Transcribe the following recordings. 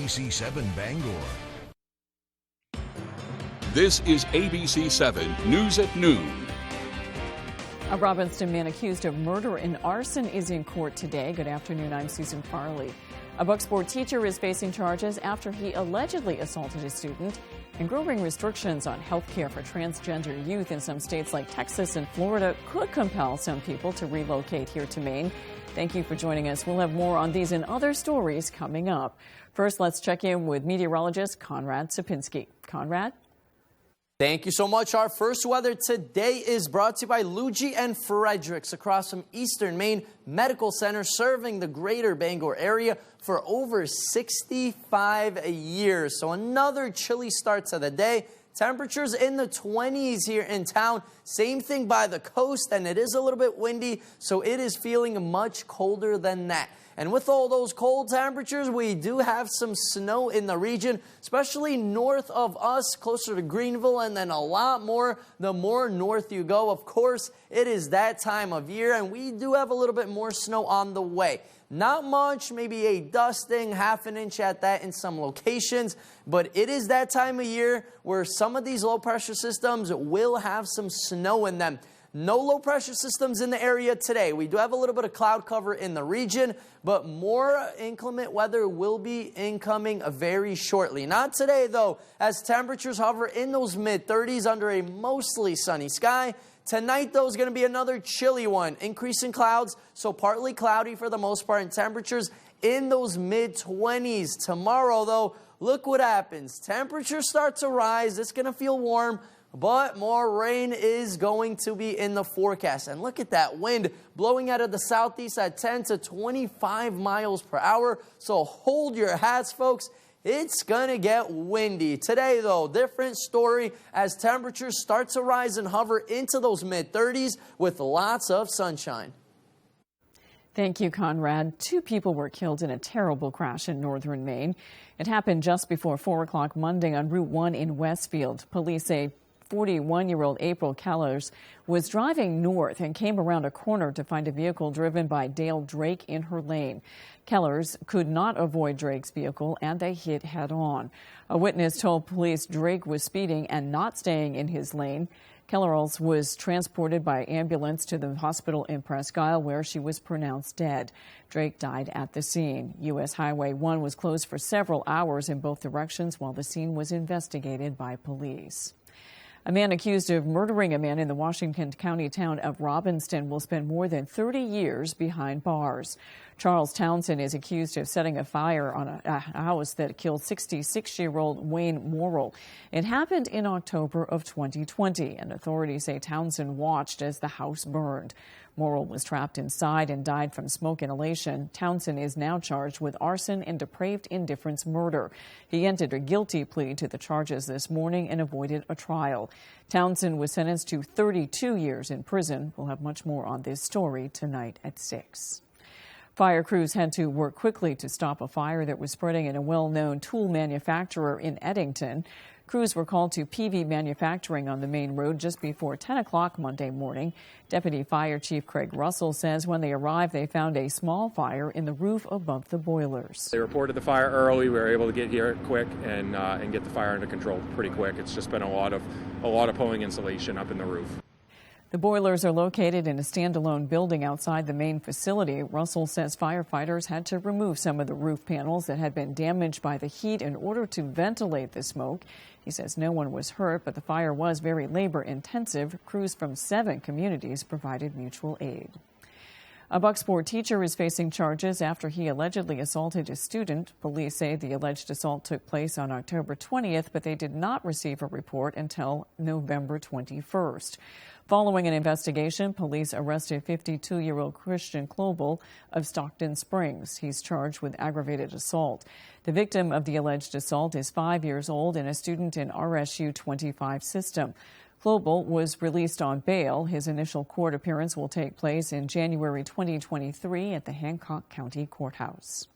ABC7 Bangor. This is ABC 7 News at Noon. A Robbinston man accused of murder and arson is in court today. Good afternoon, I'm Susan Farley. A Bucksport teacher is facing charges after he allegedly assaulted a student. And growing restrictions on health care for transgender youth in some states like Texas and Florida could compel some people to relocate here to Maine. Thank you for joining us. We'll have more on these and other stories coming up. First, let's check in with meteorologist Conrad Sapinski. Conrad? Thank you so much. Our first weather today is brought to you by Luigi and Fredericks across from Eastern Maine Medical Center, serving the greater Bangor area for over 65 years. So another chilly start to the day. Temperatures in the 20s here in town. Same thing by the coast, and it is a little bit windy, so it is feeling much colder than that. And with all those cold temperatures, we do have some snow in the region, especially north of us, closer to Greenville, and then a lot more the more north you go. Of course, it is that time of year, and we do have a little bit more snow on the way. Not much, maybe a dusting, half an inch at that in some locations, but it is that time of year where some of these low-pressure systems will have some snow in them. No low-pressure systems in the area today. We do have a little bit of cloud cover in the region, but more inclement weather will be incoming very shortly. Not today, though, as temperatures hover in those mid-30s under a mostly sunny sky. Tonight, though, is going to be another chilly one. Increasing clouds, so partly cloudy for the most part, and temperatures in those mid-20s. Tomorrow, though, look what happens. Temperatures start to rise. It's going to feel warm, but more rain is going to be in the forecast. And look at that wind blowing out of the southeast at 10 to 25 miles per hour. So hold your hats, folks. It's going to get windy. Today, though, different story as temperatures start to rise and hover into those mid-30s with lots of sunshine. Thank you, Conrad. 2 people were killed in a terrible crash in northern Maine. It happened just before 4 o'clock Monday on Route 1 in Westfield. Police say 41-year-old April Kellers was driving north and came around a corner to find a vehicle driven by Dale Drake in her lane. Kellers could not avoid Drake's vehicle, and they hit head-on. A witness told police Drake was speeding and not staying in his lane. Kellers was transported by ambulance to the hospital in Presque Isle, where she was pronounced dead. Drake died at the scene. U.S. Highway 1 was closed for several hours in both directions while the scene was investigated by police. A man accused of murdering a man in the Washington County town of Robbinston will spend more than 30 years behind bars. Charles Townsend is accused of setting a fire on a house that killed 66-year-old Wayne Morrill. It happened in October of 2020, and authorities say Townsend watched as the house burned. Morrill was trapped inside and died from smoke inhalation. Townsend is now charged with arson and depraved indifference murder. He entered a guilty plea to the charges this morning and avoided a trial. Townsend was sentenced to 32 years in prison. We'll have much more on this story tonight at 6. Fire crews had to work quickly to stop a fire that was spreading in a well-known tool manufacturer in Eddington. Crews were called to PV Manufacturing on the main road just before 10 o'clock Monday morning. Deputy Fire Chief Craig Russell says when they arrived, they found a small fire in the roof above the boilers. They reported the fire early. We were able to get here quick and get the fire under control pretty quick. It's just been a lot of pulling insulation up in the roof. The boilers are located in a standalone building outside the main facility. Russell says firefighters had to remove some of the roof panels that had been damaged by the heat in order to ventilate the smoke. He says no one was hurt, but the fire was very labor-intensive. Crews from 7 communities provided mutual aid. A Bucksport teacher is facing charges after he allegedly assaulted a student. Police say the alleged assault took place on October 20th, but they did not receive a report until November 21st. Following an investigation, police arrested 52-year-old Christian Klobel of Stockton Springs. He's charged with aggravated assault. The victim of the alleged assault is 5 years old and a student in RSU 25 system. Klobel was released on bail. His initial court appearance will take place in January 2023 at the Hancock County Courthouse.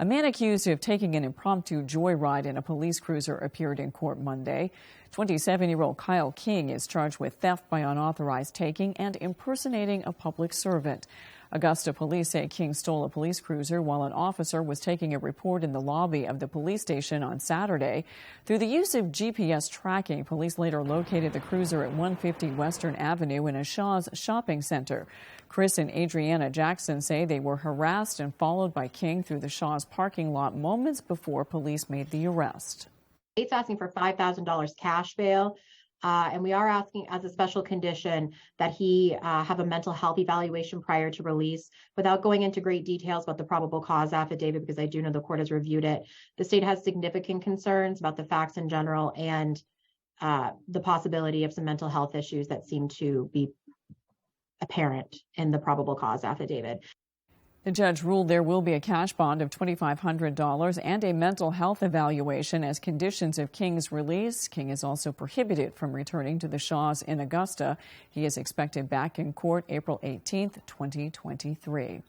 A man accused of taking an impromptu joyride in a police cruiser appeared in court Monday. 27-year-old Kyle King is charged with theft by unauthorized taking and impersonating a public servant. Augusta police say King stole a police cruiser while an officer was taking a report in the lobby of the police station on Saturday. Through the use of GPS tracking, police later located the cruiser at 150 Western Avenue in a Shaw's shopping center. Chris and Adriana Jackson say they were harassed and followed by King through the Shaw's parking lot moments before police made the arrest. State's asking for $5,000 cash bail. And we are asking as a special condition that he have a mental health evaluation prior to release. Without going into great details about the probable cause affidavit, because I do know the court has reviewed it, the state has significant concerns about the facts in general and the possibility of some mental health issues that seem to be apparent in the probable cause affidavit. The judge ruled there will be a cash bond of $2,500 and a mental health evaluation as conditions of King's release. King is also prohibited from returning to the Shaws in Augusta. He is expected back in court April 18th, 2023.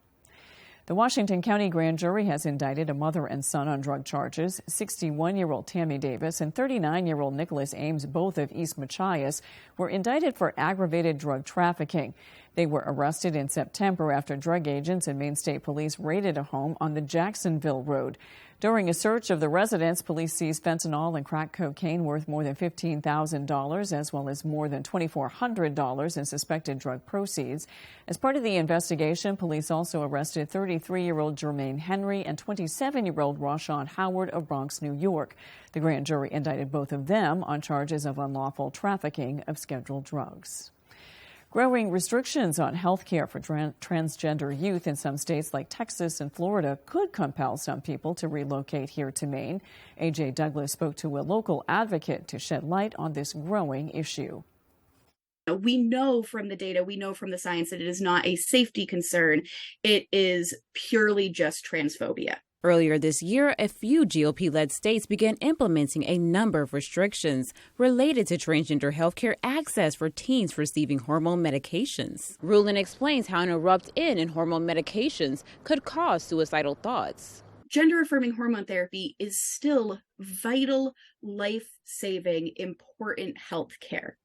The Washington County Grand Jury has indicted a mother and son on drug charges. 61-year-old Tammy Davis and 39-year-old Nicholas Ames, both of East Machias, were indicted for aggravated drug trafficking. They were arrested in September after drug agents and Maine State Police raided a home on the Jacksonville Road. During a search of the residence, police seized fentanyl and crack cocaine worth more than $15,000, as well as more than $2,400 in suspected drug proceeds. As part of the investigation, police also arrested 33-year-old Jermaine Henry and 27-year-old Rashawn Howard of Bronx, New York. The grand jury indicted both of them on charges of unlawful trafficking of scheduled drugs. Growing restrictions on health care for transgender youth in some states like Texas and Florida could compel some people to relocate here to Maine. A.J. Douglas spoke to a local advocate to shed light on this growing issue. We know from the data, we know from the science that it is not a safety concern. It is purely just transphobia. Earlier this year, a few GOP-led states began implementing a number of restrictions related to transgender healthcare access for teens receiving hormone medications. Rulin explains how an abrupt end in hormone medications could cause suicidal thoughts. Gender-affirming hormone therapy is still vital, life-saving, important health care.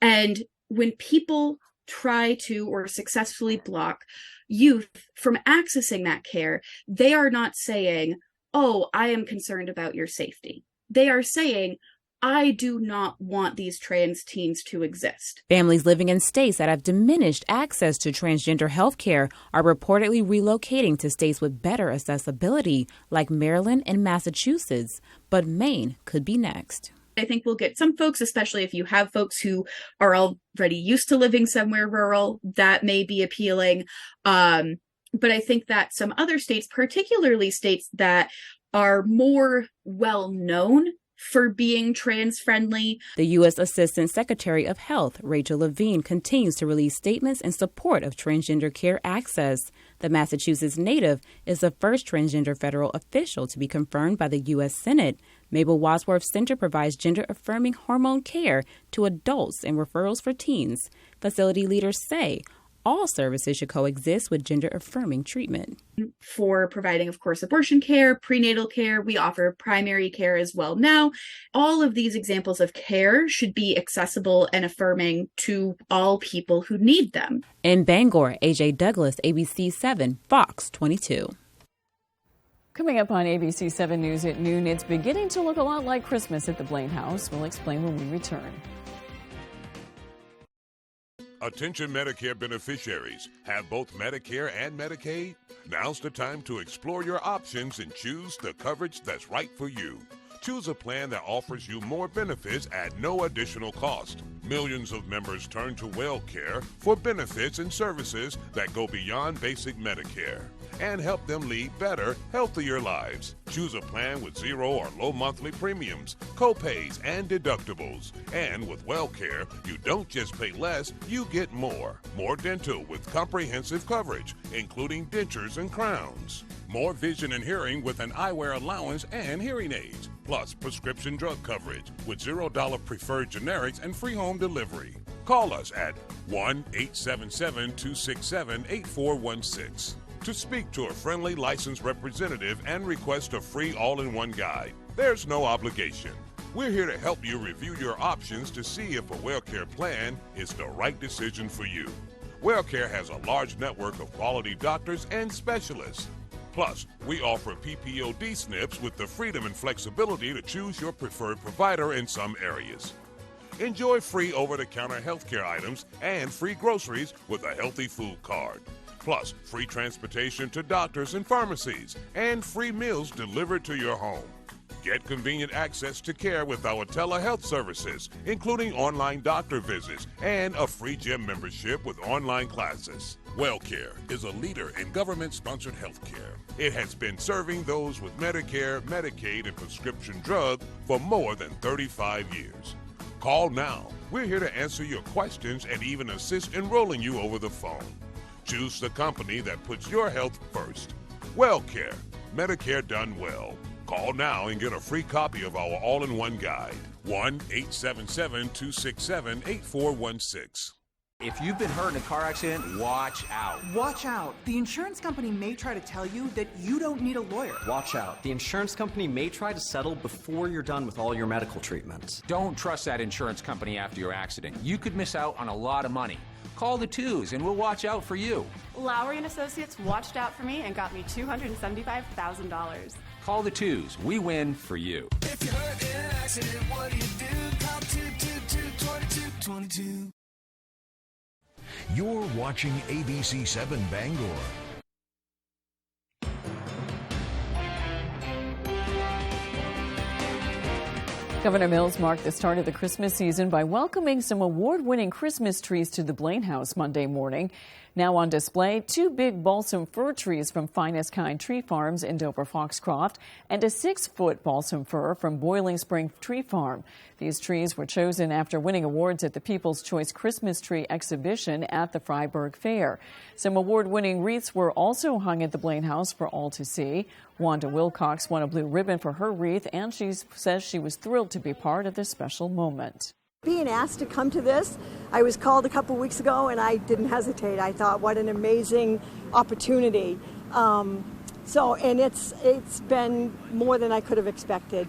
And when people try to or successfully block youth from accessing that care, they are not saying, oh, I am concerned about your safety. They are saying, I do not want these trans teens to exist. Families living in states that have diminished access to transgender health care are reportedly relocating to states with better accessibility, like Maryland and Massachusetts. But Maine could be next. I think we'll get some folks, especially if you have folks who are already used to living somewhere rural, that may be appealing. But I think that some other states, particularly states that are more well known for being trans-friendly. The U.S. Assistant Secretary of Health, Rachel Levine, continues to release statements in support of transgender care access. The Massachusetts native is the first transgender federal official to be confirmed by the U.S. Senate. Mabel Wadsworth Center provides gender-affirming hormone care to adults and referrals for teens. Facility leaders say all services should coexist with gender-affirming treatment. For providing, of course, abortion care, prenatal care, we offer primary care as well now. All of these examples of care should be accessible and affirming to all people who need them. In Bangor, A.J. Douglas, ABC 7, Fox 22. Coming up on ABC 7 News at noon, it's beginning to look a lot like Christmas at the Blaine House. We'll explain when we return. Attention Medicare beneficiaries. Have both Medicare and Medicaid? Now's the time to explore your options and choose the coverage that's right for you. Choose a plan that offers you more benefits at no additional cost. Millions of members turn to WellCare for benefits and services that go beyond basic Medicare and help them lead better, healthier lives. Choose a plan with zero or low monthly premiums, co-pays, and deductibles. And with WellCare, you don't just pay less, you get more. More dental with comprehensive coverage, including dentures and crowns. More vision and hearing with an eyewear allowance and hearing aids. Plus prescription drug coverage with $0 preferred generics and free home delivery. Call us at 1-877-267-8416 to speak to a friendly licensed representative and request a free all-in-one guide. There's no obligation. We're here to help you review your options to see if a WellCare plan is the right decision for you. WellCare has a large network of quality doctors and specialists. Plus, we offer PPOD SNPs with the freedom and flexibility to choose your preferred provider in some areas. Enjoy free over-the-counter healthcare items and free groceries with a healthy food card. Plus, free transportation to doctors and pharmacies and free meals delivered to your home. Get convenient access to care with our telehealth services, including online doctor visits and a free gym membership with online classes. WellCare is a leader in government-sponsored health care. It has been serving those with Medicare, Medicaid, and prescription drug for more than 35 years. Call now. We're here to answer your questions and even assist enrolling you over the phone. Choose the company that puts your health first. WellCare, Medicare done well. Call now and get a free copy of our all-in-one guide. 1-877-267-8416. If you've been hurt in a car accident, watch out. Watch out. The insurance company may try to tell you that you don't need a lawyer. Watch out. The insurance company may try to settle before you're done with all your medical treatments. Don't trust that insurance company after your accident. You could miss out on a lot of money. Call the twos and we'll watch out for you. Lowry & Associates watched out for me and got me $275,000. Call the twos. We win for you. If you're hurt in an accident, what do? Call 222-2222. You're watching ABC 7 Bangor. Governor Mills marked the start of the Christmas season by welcoming some award-winning Christmas trees to the Blaine House Monday morning. Now on display, 2 big balsam fir trees from Finest Kind Tree Farms in Dover-Foxcroft and a 6-foot balsam fir from Boiling Spring Tree Farm. These trees were chosen after winning awards at the People's Choice Christmas Tree Exhibition at the Freiburg Fair. Some award-winning wreaths were also hung at the Blaine House for all to see. Wanda Wilcox won a blue ribbon for her wreath, and she says she was thrilled to be part of this special moment. Being asked to come to this, I was called a couple weeks ago and I didn't hesitate. I thought, what an amazing opportunity. And it's been more than I could have expected.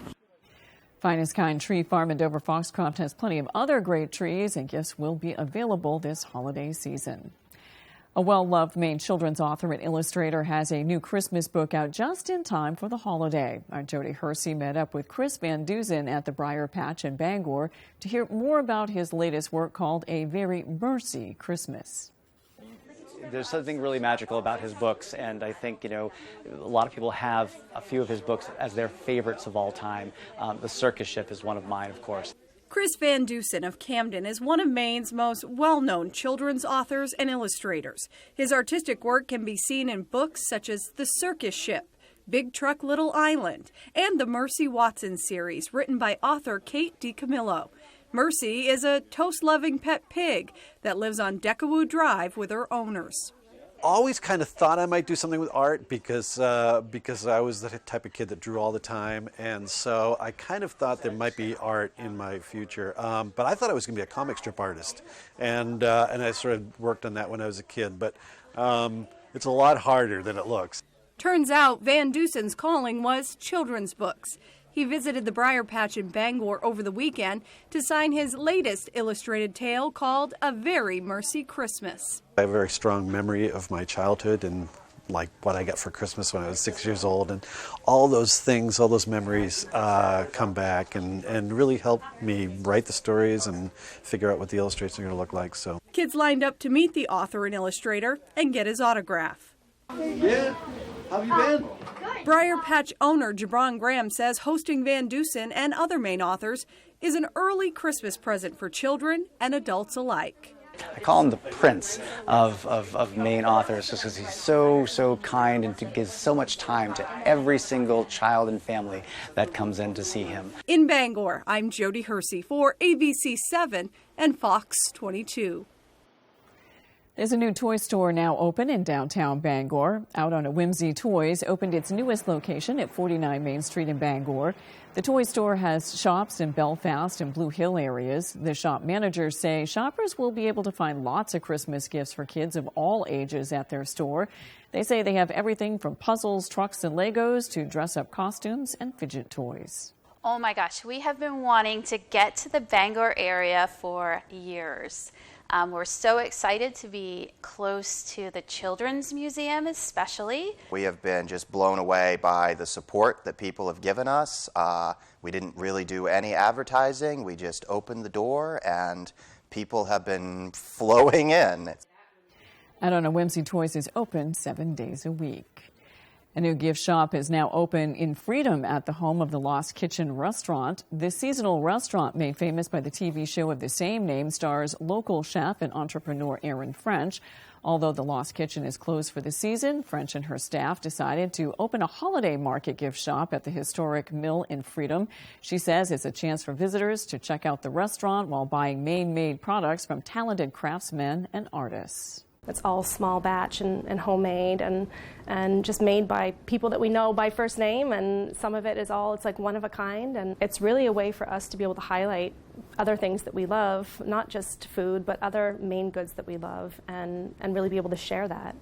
Finest Kind Tree Farm in Dover-Foxcroft has plenty of other great trees, and gifts will be available this holiday season. A well-loved Maine children's author and illustrator has a new Christmas book out just in time for the holiday. Our Jody Hersey met up with Chris Van Dusen at the Briar Patch in Bangor to hear more about his latest work called A Very Mercy Christmas. There's something really magical about his books, and I think, a lot of people have a few of his books as their favorites of all time. The Circus Ship is one of mine, of course. Chris Van Dusen of Camden is one of Maine's most well-known children's authors and illustrators. His artistic work can be seen in books such as The Circus Ship, Big Truck Little Island, and the Mercy Watson series, written by author Kate DiCamillo. Mercy is a toast-loving pet pig that lives on Decawoo Drive with her owners. Always kind of thought I might do something with art because I was the type of kid that drew all the time, and so I kind of thought there might be art in my future. But I thought I was going to be a comic strip artist, and I sort of worked on that when I was a kid. But it's a lot harder than it looks. Turns out Van Dusen's calling was children's books. He visited the Briar Patch in Bangor over the weekend to sign his latest illustrated tale called A Very Mercy Christmas. I have a very strong memory of my childhood and like what I got for Christmas when I was 6 years old, and all those things, all those memories come back and really help me write the stories and figure out what the illustrations are going to look like. So kids lined up to meet the author and illustrator and get his autograph. Yeah, how have you been? Briar Patch owner Jabron Graham says hosting Van Dusen and other Maine authors is an early Christmas present for children and adults alike. I call him the prince of Maine authors just because he's so kind and gives so much time to every single child and family that comes in to see him. In Bangor, I'm Jody Hersey for ABC 7 and Fox 22. There's a new toy store now open in downtown Bangor. Out on a Whimsy Toys opened its newest location at 49 Main Street in Bangor. The toy store has shops in Belfast and Blue Hill areas. The shop managers say shoppers will be able to find lots of Christmas gifts for kids of all ages at their store. They say they have everything from puzzles, trucks, and Legos to dress-up costumes and fidget toys. Oh my gosh, we have been wanting to get to the Bangor area for years. We're so excited to be close to the Children's Museum especially. We have been just blown away by the support that people have given us. We didn't really do any advertising. We just opened the door and people have been flowing in. Adona Whimsy Toys is open 7 days a week. A new gift shop is now open in Freedom at the home of the Lost Kitchen restaurant. This seasonal restaurant, made famous by the TV show of the same name, stars local chef and entrepreneur Erin French. Although the Lost Kitchen is closed for the season, French and her staff decided to open a holiday market gift shop at the historic mill in Freedom. She says it's a chance for visitors to check out the restaurant while buying Maine-made products from talented craftsmen and artists. It's all small batch and homemade and just made by people that we know by first name, and some of it is it's like one of a kind, and it's really a way for us to be able to highlight other things that we love, not just food, but other Maine goods that we love, and really be able to share that.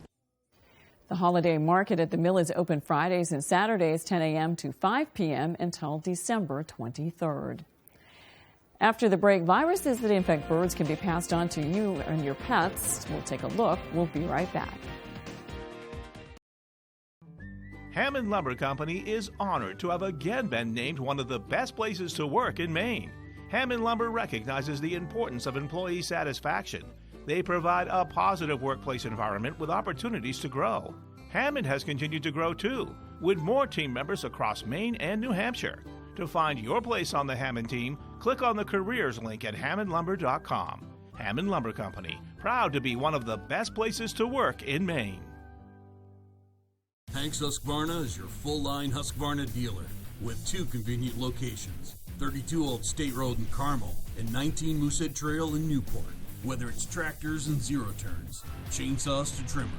The holiday market at the mill is open Fridays and Saturdays 10 a.m. to 5 p.m. until December 23rd. After the break, viruses that infect birds can be passed on to you and your pets. We'll take a look. We'll be right back. Hammond Lumber Company is honored to have again been named one of the best places to work in Maine. Hammond Lumber recognizes the importance of employee satisfaction. They provide a positive workplace environment with opportunities to grow. Hammond has continued to grow too, with more team members across Maine and New Hampshire. To find your place on the Hammond team, click on the careers link at hammondlumber.com. Hammond Lumber Company, proud to be one of the best places to work in Maine. Hanks Husqvarna is your full-line Husqvarna dealer with 2 convenient locations, 32 Old State Road in Carmel and 19 Moosehead Trail in Newport. Whether it's tractors and zero turns, chainsaws to trimmers,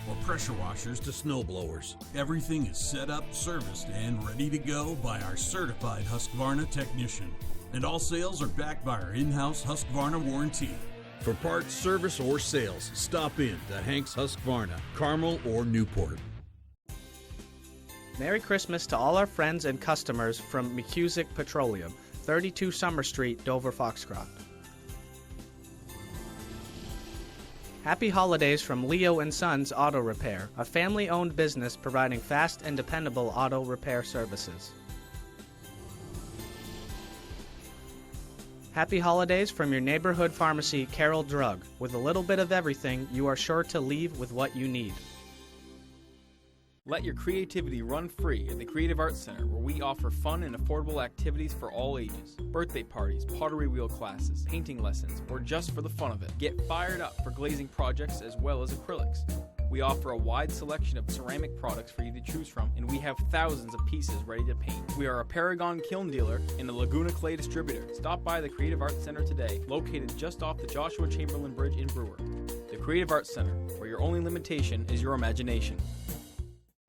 or pressure washers to snow blowers, everything is set up, serviced, and ready to go by our certified Husqvarna technician. And all sales are backed by our in-house Husqvarna warranty. For parts, service, or sales, stop in to Hanks Husqvarna, Carmel or Newport. Merry Christmas to all our friends and customers from McCusick Petroleum, 32 Summer Street, Dover, Foxcroft. Happy holidays from Leo & Sons Auto Repair, a family-owned business providing fast and dependable auto repair services. Happy holidays from your neighborhood pharmacy, Carroll Drug. With a little bit of everything, you are sure to leave with what you need. Let your creativity run free at the Creative Arts Center, where we offer fun and affordable activities for all ages. Birthday parties, pottery wheel classes, painting lessons, or just for the fun of it. Get fired up for glazing projects as well as acrylics. We offer a wide selection of ceramic products for you to choose from, and we have thousands of pieces ready to paint. We are a Paragon kiln dealer and a Laguna Clay distributor. Stop by the Creative Arts Center today, located just off the Joshua Chamberlain Bridge in Brewer. The Creative Arts Center, where your only limitation is your imagination.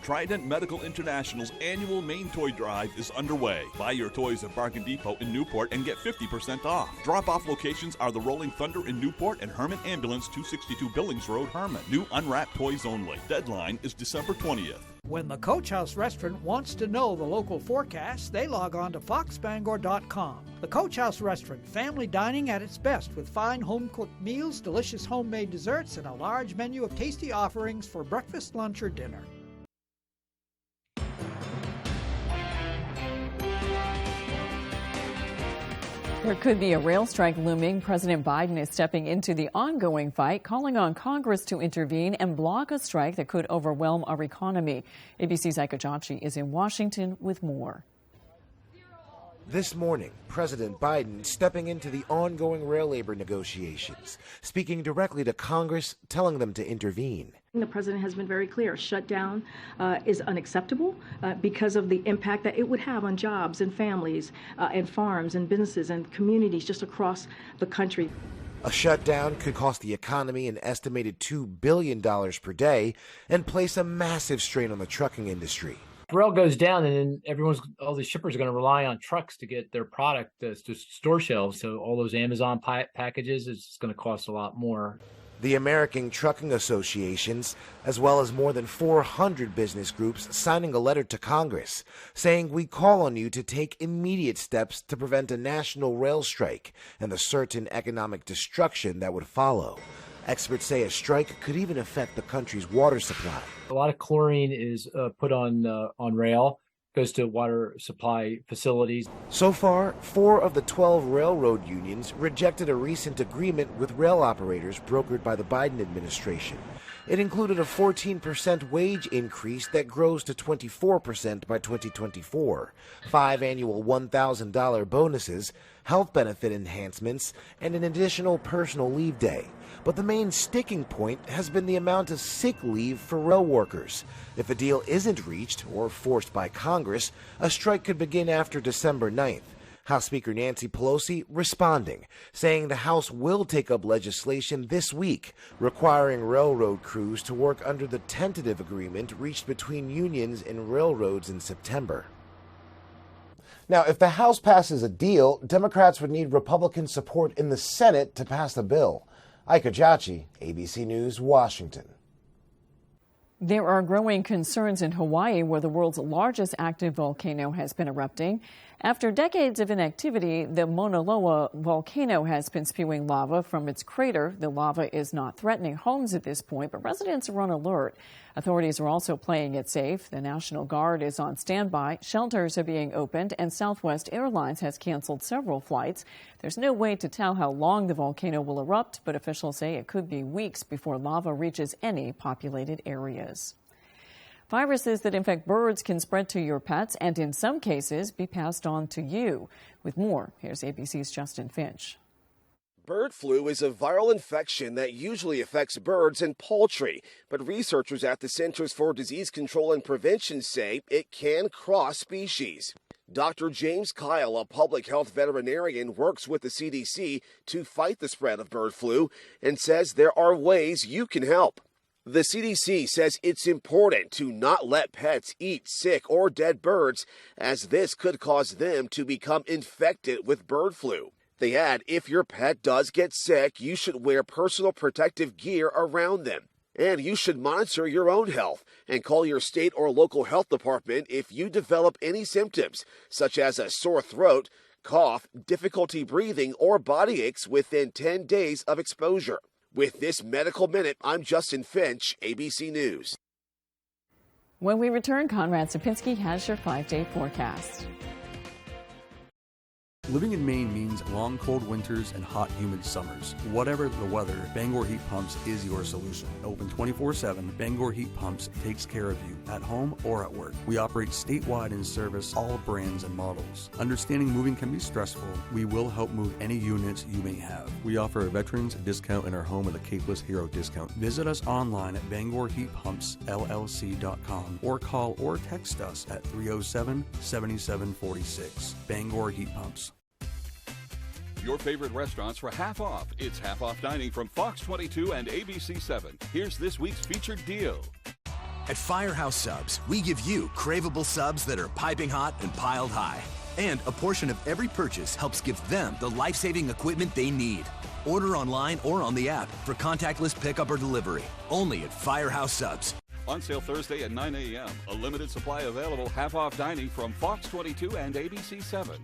Trident Medical International's annual Maine Toy Drive is underway. Buy your toys at Bargain Depot in Newport and get 50% off. Drop-off locations are the Rolling Thunder in Newport and Herman Ambulance, 262 Billings Road, Herman. New unwrapped toys only. Deadline is December 20th. When the Coach House Restaurant wants to know the local forecast, they log on to foxbangor.com. The Coach House Restaurant, family dining at its best with fine home-cooked meals, delicious homemade desserts, and a large menu of tasty offerings for breakfast, lunch, or dinner. There could be a rail strike looming. President Biden is stepping into the ongoing fight, calling on Congress to intervene and block a strike that could overwhelm our economy. ABC's Ika Jacci is in Washington with more. This morning, President Biden stepping into the ongoing rail labor negotiations, speaking directly to Congress, telling them to intervene. The president has been very clear. Shutdown is unacceptable because of the impact that it would have on jobs and families and farms and businesses and communities just across the country. A shutdown could cost the economy an estimated $2 billion per day and place a massive strain on the trucking industry. Rail goes down, and then all the shippers are going to rely on trucks to get their product to store shelves. So all those Amazon packages, it's going to cost a lot more. The American Trucking Associations, as well as more than 400 business groups, signing a letter to Congress saying we call on you to take immediate steps to prevent a national rail strike and the certain economic destruction that would follow. Experts say a strike could even affect the country's water supply. A lot of chlorine is put on rail, goes to water supply facilities. So far, 4 of the 12 railroad unions rejected a recent agreement with rail operators brokered by the Biden administration. It included a 14% wage increase that grows to 24% by 2024, 5 annual $1,000 bonuses, health benefit enhancements, and an additional personal leave day. But the main sticking point has been the amount of sick leave for rail workers. If a deal isn't reached or forced by Congress, a strike could begin after December 9th. House Speaker Nancy Pelosi responding, saying the House will take up legislation this week requiring railroad crews to work under the tentative agreement reached between unions and railroads in September. Now, if the House passes a deal, Democrats would need Republican support in the Senate to pass the bill. Ike Ajachi, ABC News, Washington. There are growing concerns in Hawaii, where the world's largest active volcano has been erupting. After decades of inactivity, the Mauna Loa volcano has been spewing lava from its crater. The lava is not threatening homes at this point, but residents are on alert. Authorities are also playing it safe. The National Guard is on standby. Shelters are being opened, and Southwest Airlines has canceled several flights. There's no way to tell how long the volcano will erupt, but officials say it could be weeks before lava reaches any populated areas. Viruses that infect birds can spread to your pets and, in some cases, be passed on to you. With more, here's ABC's Justin Finch. Bird flu is a viral infection that usually affects birds and poultry, but researchers at the Centers for Disease Control and Prevention say it can cross species. Dr. James Kyle, a public health veterinarian, works with the CDC to fight the spread of bird flu and says there are ways you can help. The CDC says it's important to not let pets eat sick or dead birds, as this could cause them to become infected with bird flu. They add if your pet does get sick, you should wear personal protective gear around them. And you should monitor your own health and call your state or local health department if you develop any symptoms, such as a sore throat, cough, difficulty breathing, or body aches within 10 days of exposure. With this Medical Minute, I'm Justin Finch, ABC News. When we return, Conrad Sapinski has your 5-day forecast. Living in Maine means long, cold winters and hot, humid summers. Whatever the weather, Bangor Heat Pumps is your solution. Open 24/7, Bangor Heat Pumps takes care of you at home or at work. We operate statewide and service all brands and models. Understanding moving can be stressful. We will help move any units you may have. We offer a veterans discount in our home with a Capeless Hero discount. Visit us online at BangorHeatPumpsLLC.com or call or text us at 307-7746. Bangor Heat Pumps. Your favorite restaurants for half off. It's half off dining from Fox 22 and ABC 7. Here's this week's featured deal. At Firehouse Subs, we give you craveable subs that are piping hot and piled high. And a portion of every purchase helps give them the life-saving equipment they need. Order online or on the app for contactless pickup or delivery. Only at Firehouse Subs. On sale Thursday at 9 a.m. A limited supply available half off dining from Fox 22 and ABC 7.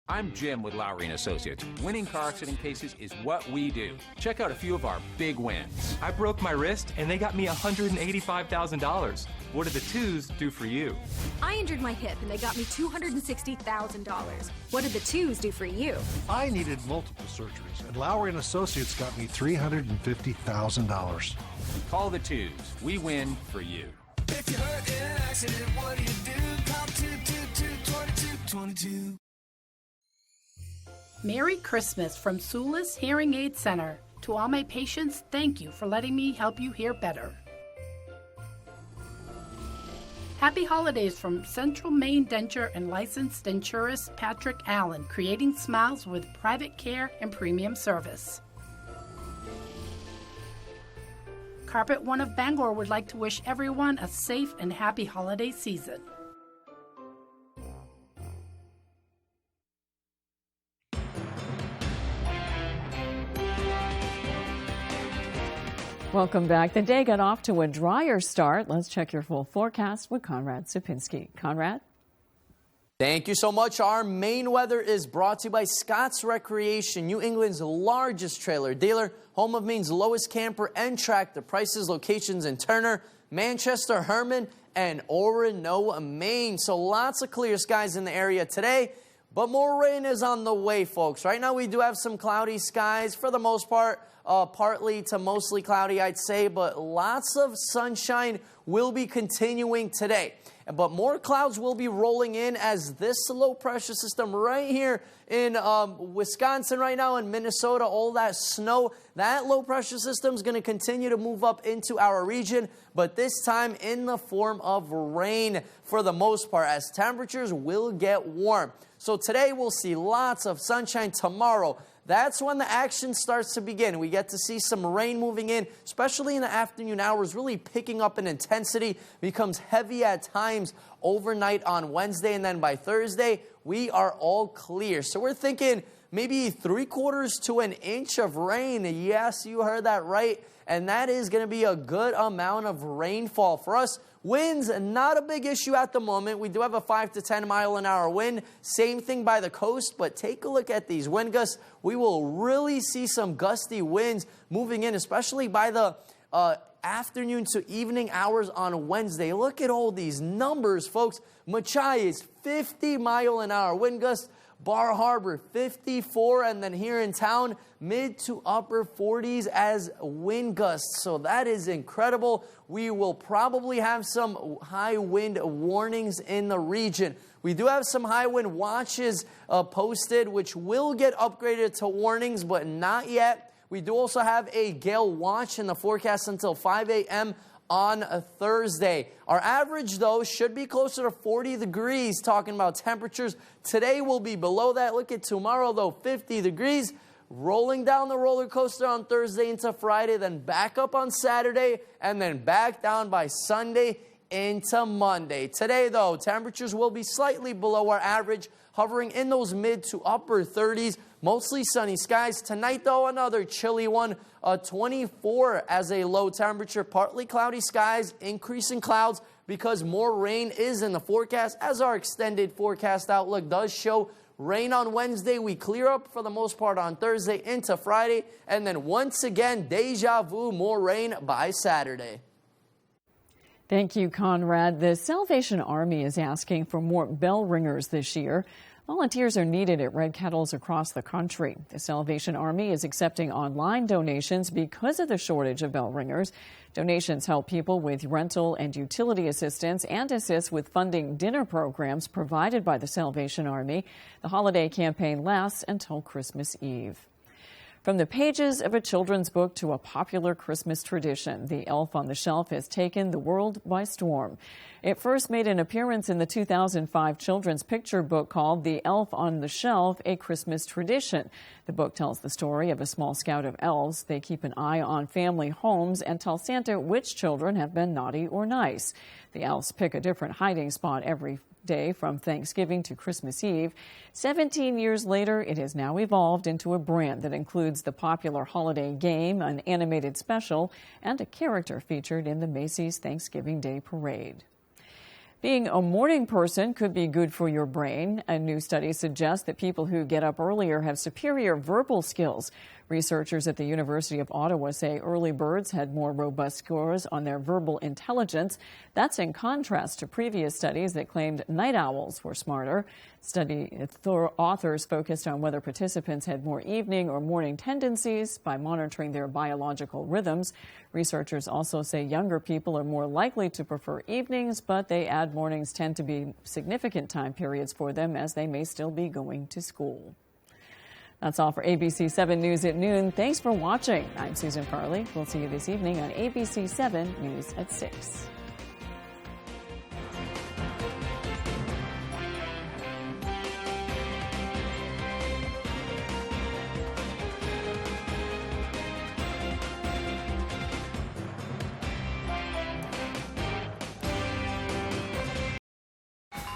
I'm Jim with Lowry & Associates. Winning car accident cases is what we do. Check out a few of our big wins. I broke my wrist and they got me $185,000. What did the twos do for you? I injured my hip and they got me $260,000. What did the twos do for you? I needed multiple surgeries and Lowry & Associates got me $350,000. Call the twos. We win for you. If you're hurt in an accident, what do you do? Call 222-2222. Merry Christmas from Sulis Hearing Aid Center. To all my patients, thank you for letting me help you hear better. Happy holidays from Central Maine Denture and licensed denturist Patrick Allen, creating smiles with private care and premium service. Carpet One of Bangor would like to wish everyone a safe and happy holiday season. Welcome back. The day got off to a drier start. Let's check your full forecast with Conrad Sapinski. Conrad? Thank you so much. Our main weather is brought to you by Scott's Recreation, New England's largest trailer dealer, home of Maine's lowest camper and tractor prices, locations in Turner, Manchester, Herman, and Orono, Maine. So lots of clear skies in the area today, but more rain is on the way, folks. Right now we do have some cloudy skies for the most part, partly to mostly cloudy, I'd say, but lots of sunshine will be continuing today. But more clouds will be rolling in as this low pressure system right here in Wisconsin right now, in Minnesota, all that snow, that low pressure system is going to continue to move up into our region, but this time in the form of rain for the most part, as temperatures will get warm. So today we'll see lots of sunshine. Tomorrow, that's when the action starts to begin. We get to see some rain moving in, especially in the afternoon hours, really picking up in intensity, becomes heavy at times overnight on Wednesday, and then by Thursday, we are all clear. So we're thinking maybe 3/4 to an inch of rain. Yes, you heard that right. And that is going to be a good amount of rainfall for us. Winds, not a big issue at the moment. We do have a 5 to 10 mile an hour wind. Same thing by the coast, but take a look at these wind gusts. We will really see some gusty winds moving in, especially by the afternoon to evening hours on Wednesday. Look at all these numbers, folks. Machias, 50 mile an hour wind gusts. Bar Harbor, 54, and then here in town, mid to upper 40s as wind gusts. So that is incredible. We will probably have some high wind warnings in the region. We do have some high wind watches posted, which will get upgraded to warnings, but not yet. We do also have a gale watch in the forecast until 5 a.m. on a Thursday. Our average, though, should be closer to 40 degrees, talking about temperatures. Today will be below that. Look at tomorrow, though, 50 degrees. Rolling down the roller coaster on Thursday into Friday, then back up on Saturday, and then back down by Sunday into Monday. Today, though, temperatures will be slightly below our average, hovering in those mid to upper 30s. Mostly sunny skies. Tonight, though, another chilly one. 24 as a low temperature. Partly cloudy skies, increasing clouds because more rain is in the forecast. As our extended forecast outlook does show, rain on Wednesday. We clear up for the most part on Thursday into Friday. And then once again, deja vu, more rain by Saturday. Thank you, Conrad. The Salvation Army is asking for more bell ringers this year. Volunteers are needed at red kettles across the country. The Salvation Army is accepting online donations because of the shortage of bell ringers. Donations help people with rental and utility assistance and assist with funding dinner programs provided by the Salvation Army. The holiday campaign lasts until Christmas Eve. From the pages of a children's book to a popular Christmas tradition, The Elf on the Shelf has taken the world by storm. It first made an appearance in the 2005 children's picture book called The Elf on the Shelf, A Christmas Tradition. The book tells the story of a small scout of elves. They keep an eye on family homes and tell Santa which children have been naughty or nice. The elves pick a different hiding spot every day from Thanksgiving to Christmas Eve. 17 years later, it has now evolved into a brand that includes the popular holiday game, an animated special, and a character featured in the Macy's Thanksgiving Day Parade. Being a morning person could be good for your brain. A new study suggests that people who get up earlier have superior verbal skills. Researchers at the University of Ottawa say early birds had more robust scores on their verbal intelligence. That's in contrast to previous studies that claimed night owls were smarter. Study authors focused on whether participants had more evening or morning tendencies by monitoring their biological rhythms. Researchers also say younger people are more likely to prefer evenings, but they add mornings tend to be significant time periods for them as they may still be going to school. That's all for ABC 7 News at noon. Thanks for watching. I'm Susan Farley. We'll see you this evening on ABC 7 News at 6.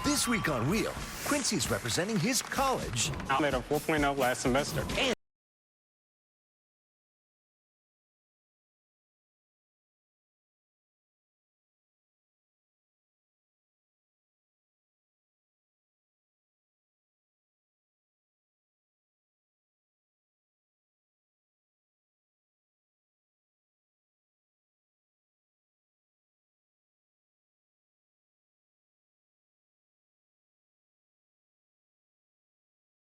This week on Wheel, Quincy's representing his college. I made a 4.0 last semester.